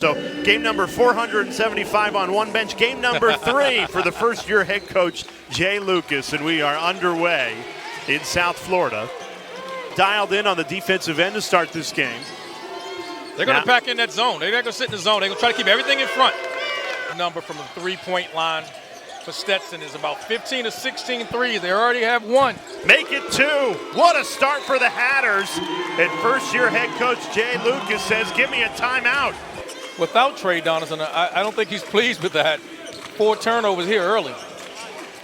So game number 475 on one bench, game number 3 for the first-year head coach Jay Lucas, and we are underway in South Florida. Dialed in on the defensive end to start this game. They're going to pack in that zone. They're not going to sit in the zone. They're going to try to keep everything in front. The number from the three-point line for Stetson is about 15 to 16 threes. They already have one. Make it 2. What a start for the Hatters. And first-year head coach Jay Lucas says, give me a timeout. Without Tre Donaldson, I don't think he's pleased with that. 4 turnovers here early.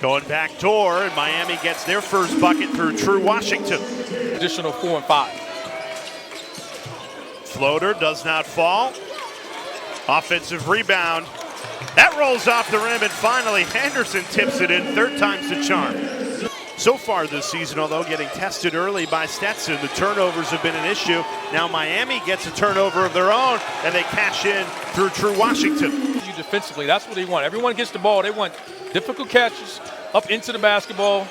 Going back door, and Miami gets their first bucket through Tre Washington. Additional 4 and 5. Floater does not fall. Offensive rebound. That rolls off the rim, and finally Henderson tips it in. Third time's the charm. So far this season, although getting tested early by Stetson, the turnovers have been an issue. Now Miami gets a turnover of their own, and they cash in through Tre Washington. Defensively, that's what they want. Everyone gets the ball. They want difficult catches up into the basketball.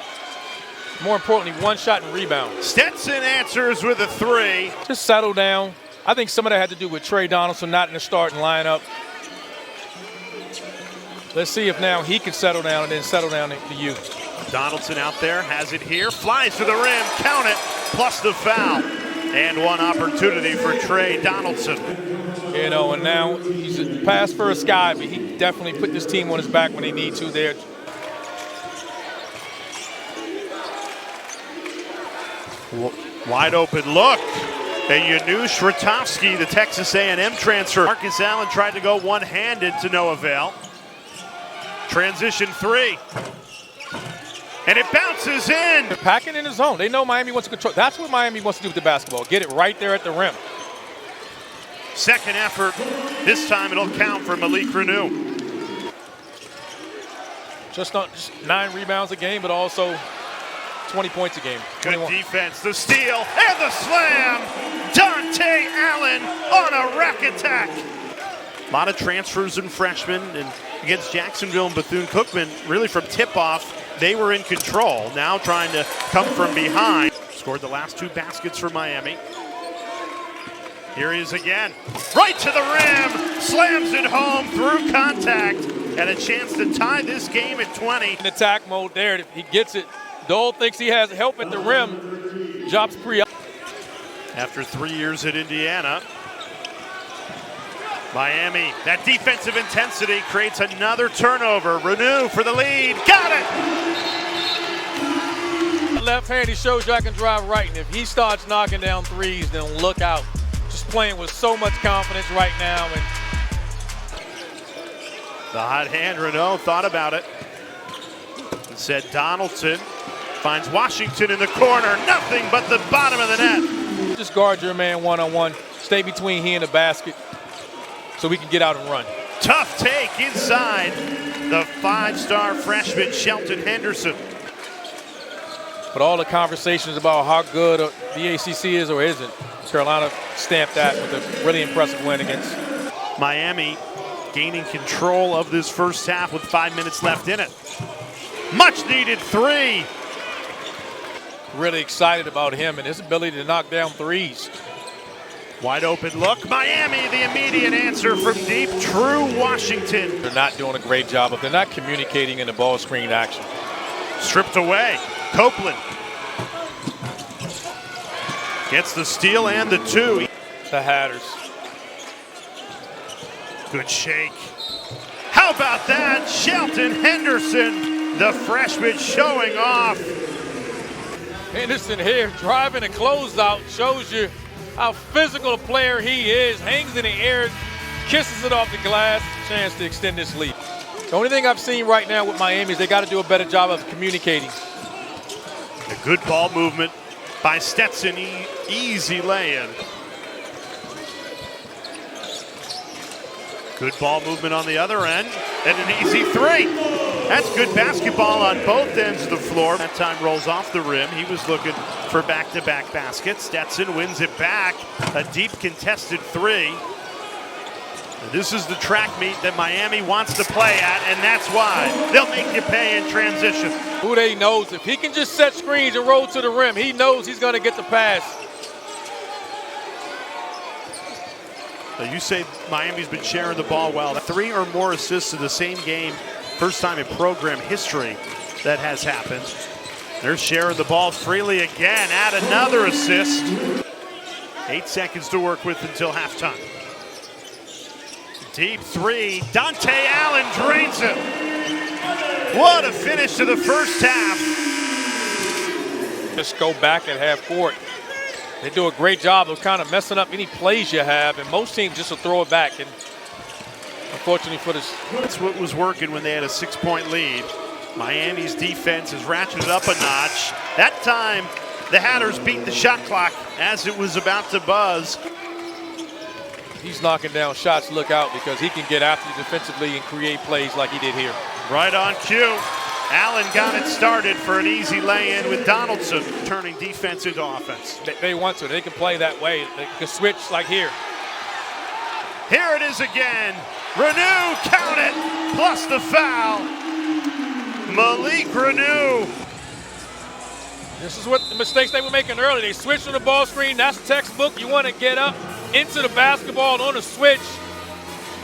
More importantly, one shot and rebound. Stetson answers with a 3. Just settle down. I think some of that had to do with Tre Donaldson not in the starting lineup. Let's see if now he can settle down and then settle down to you. Donaldson out there, has it here, flies to the rim, count it, plus the foul. And one opportunity for Tre Donaldson. You know, and now he's a pass first guy, but he definitely put this team on his back when they need to there. Wide open look. And Janusz Ratovsky, the Texas A&M transfer. Marcus Allen tried to go one-handed to no avail. Transition 3. And it bounces in. They're packing in the zone. They know Miami wants to control. That's what Miami wants to do with the basketball. Get it right there at the rim. Second effort. This time it'll count for Malik Reneau. Just 9 rebounds a game, but also 20 points a game. Good 21. defense. The steal and the slam. Dante Allen on a rack attack. A lot of transfers and freshmen, and against Jacksonville and Bethune-Cookman, really from tip-off, they were in control. Now trying to come from behind. Scored the last 2 baskets for Miami. Here he is again. Right to the rim. Slams it home through contact. And a chance to tie this game at 20. In attack mode there. If he gets it, Dole thinks he has help at the rim. Drops pre. After 3 years at Indiana, Miami, that defensive intensity creates another turnover. Reneau for the lead. Got it! Left hand, he shows you I can drive right. And if he starts knocking down threes, then look out. Just playing with so much confidence right now. And the hot hand, Reneau thought about it. And said Donaldson finds Washington in the corner. Nothing but the bottom of the net. Just guard your man one-on-one. Stay between he and the basket so we can get out and run. Tough take inside the 5-star freshman Shelton Henderson. But all the conversations about how good the ACC is or isn't, Carolina stamped that with a really impressive win against Miami, gaining control of this first half with 5 minutes left in it. Much needed 3. Really excited about him and his ability to knock down threes. Wide open look. Miami, the immediate answer from deep. Tre Washington. They're not doing a great job of. They're not communicating in the ball screen action. Stripped away. Copeland gets the steal and the 2. The Hatters. Good shake. How about that? Shelton Henderson, the freshman, showing off. Henderson here driving a closeout shows you how physical a player he is. Hangs in the air, kisses it off the glass. Chance to extend this lead. The only thing I've seen right now with Miami is they got to do a better job of communicating. A good ball movement by Stetson. Easy lay-in. Good ball movement on the other end. And an easy 3. That's good basketball on both ends of the floor. That time rolls off the rim. He was looking for back-to-back baskets. Stetson wins it back. A deep contested 3. This is the track meet that Miami wants to play at, and that's why they'll make you pay in transition. Uday knows if he can just set screens and roll to the rim, he knows he's going to get the pass. Now you say Miami's been sharing the ball well. 3 or more assists in the same game. First time in program history that has happened. They're sharing the ball freely again. Add another assist. 8 seconds to work with until halftime. Deep 3. Dante Allen drains it. What a finish to the first half. Just go back at half court. They do a great job of kind of messing up any plays you have, and most teams just will throw it back. And unfortunately for this, that's what was working when they had a 6-point lead. Miami's defense has ratcheted up a notch. That time, the Hatters beat the shot clock as it was about to buzz. he's knocking down shots. Look out, because he can get after you defensively and create plays like he did here. Right on cue. Allen got it started for an easy lay-in with Donaldson turning defense into offense. They want to. They can play that way. They can switch like here. Here it is again. Reneau, count it, plus the foul. Malik Reneau. This is what the mistakes they were making earlier. They switched on the ball screen. That's textbook. You want to get up into the basketball on a switch.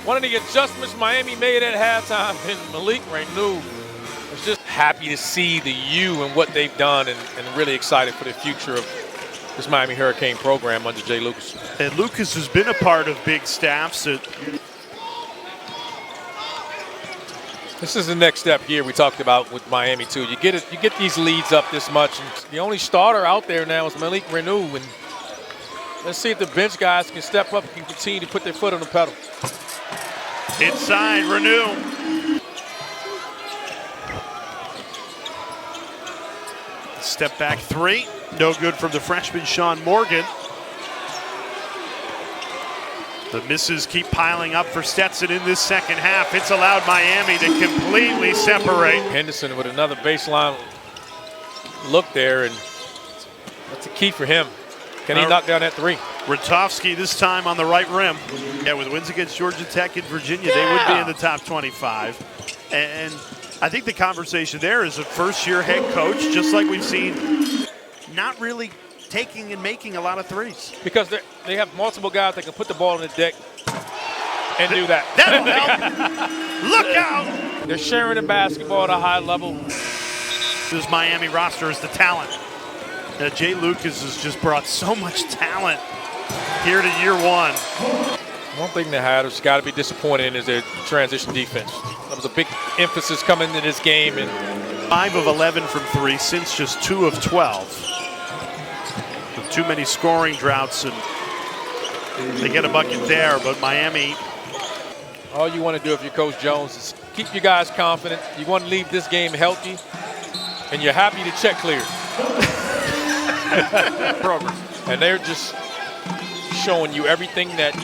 One of the adjustments Miami made at halftime, and Malik Reneau was just happy to see the U and what they've done, and really excited for the future of this Miami Hurricane program under Jay Lucas. And Lucas has been a part of big staffs. This is the next step here we talked about with Miami too. You get these leads up this much, and the only starter out there now is Malik Reneau, and let's see if the bench guys can step up and continue to put their foot on the pedal. Inside, Reneau. Step back three, no good from the freshman Sean Morgan. The misses keep piling up for Stetson in this second half. It's allowed Miami to completely separate. Henderson with another baseline look there, and that's a key for him. Can he knock down that three? Ratovsky this time on the right rim. Yeah, with wins against Georgia Tech and Virginia, they would be in the top 25. And I think the conversation there is a first-year head coach, just like we've seen, not really taking and making a lot of threes. Because they have multiple guys that can put the ball on the deck and do that. That'll help. Look out! They're sharing the basketball at a high level. This Miami roster is the talent. Jay Lucas has just brought so much talent here to year one. One thing the Hatters got to be disappointed in is their transition defense. That was a big emphasis coming into this game. And 5 of 11 from 3 since just 2 of 12. With too many scoring droughts, and they get a bucket there, but Miami. All you want to do if you're Coach Jones is keep your guys confident. You want to leave this game healthy, and you're happy to check clear. Program. And they're just showing you everything that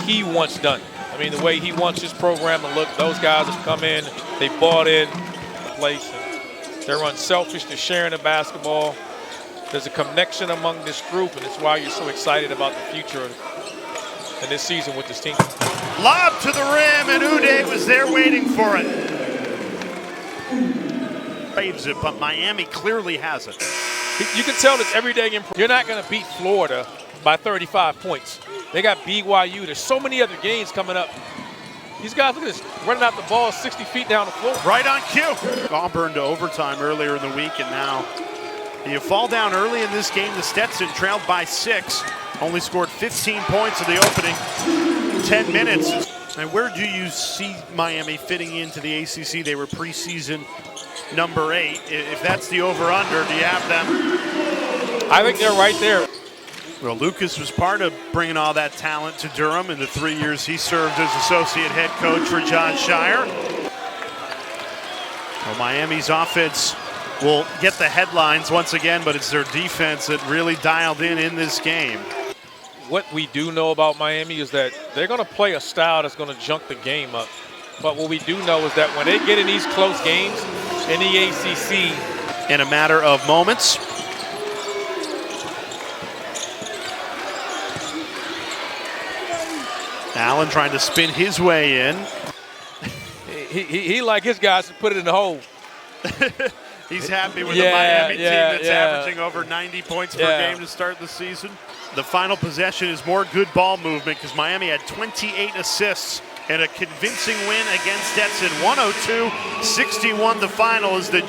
he wants done. I mean, the way he wants his program to look. Those guys have come in, they bought in the place, and they're unselfish. They're sharing the basketball. There's a connection among this group, and it's why you're so excited about the future in this season with this team. Lob to the rim, and Uday was there waiting for it. Saves it, but Miami clearly has it. You can tell it's every day improvement. You're not going to beat Florida by 35 points. They got BYU. There's so many other games coming up. These guys, look at this, running out the ball 60 feet down the floor. Right on cue. Auburn to overtime earlier in the week, and now you fall down early in this game. The Stetson trailed by 6. Only scored 15 points in the opening 10 minutes. And where do you see Miami fitting into the ACC? They were preseason number 8. If that's the over-under, do you have them? I think they're right there. Well, Lucas was part of bringing all that talent to Durham in the 3 years he served as associate head coach for John Shire. Well, Miami's offense will get the headlines once again, but it's their defense that really dialed in this game. What we do know about Miami is that they're going to play a style that's going to junk the game up. But what we do know is that when they get in these close games in the ACC, in a matter of moments, Allen trying to spin his way in. He like his guys to put it in the hole. He's happy with Yeah, the Miami team yeah, that's yeah. averaging over 90 points per game to start the season. The final possession is more good ball movement because Miami had 28 assists and a convincing win against Stetson. 102-61 the final as the